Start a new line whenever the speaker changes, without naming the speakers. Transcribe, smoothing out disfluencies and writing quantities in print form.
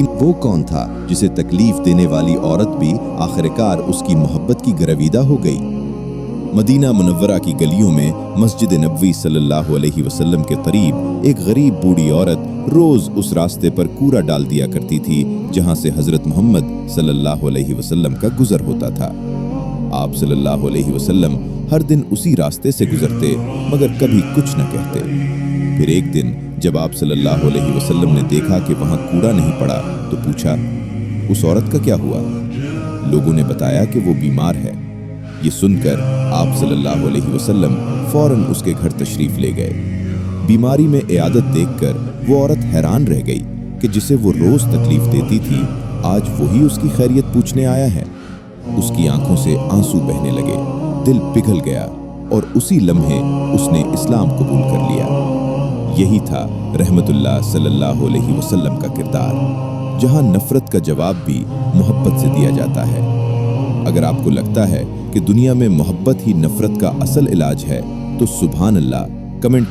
वो कौन था जिसे तकलीफ देने वाली औरत भी आखिरकार उसकी मोहब्बत की गिरविदा हो गई। मदीना मुनव्वरा की गलियों में मस्जिद नबवी सल्लल्लाहु अलैहि वसल्लम के करीब एक गरीब बूढ़ी औरत रोज उस रास्ते पर कूड़ा डाल दिया करती थी जहां से हजरत मोहम्मद सल्लल्लाहु अलैहि वसल्लम का गुजर होता था। आप सल्लल्लाहु अलैहि वसल्लम हर दिन उसी रास्ते से गुजरते मगर कभी कुछ न कहते। फिर एक दिन जब आप सल्लल्लाहु अलैहि वसल्लम ने देखा कि वहां कूड़ा नहीं पड़ा तो पूछा, उस औरत का क्या हुआ? लोगों ने बताया कि वो बीमार है। ये सुनकर आप सल्लल्लाहु अलैहि वसल्लम फौरन उसके घर तशरीफ ले गए। बीमारी में इयादत देखकर वो औरत हैरान रह गई कि जिसे वो रोज तकलीफ देती थी आज वही उसकी खैरियत पूछने आया है। उसकी आंखों से आंसू बहने लगे, दिल पिघल गया और उसी लम्हे उसने इस्लाम कबूल कर लिया। यही था रहमतुल्लाह सल्लल्लाहु अलैहि वसल्लम का किरदार, जहां नफरत का जवाब भी मोहब्बत से दिया जाता है। अगर आपको लगता है कि दुनिया में मोहब्बत ही नफरत का असल इलाज है तो सुभान अल्लाह कमेंट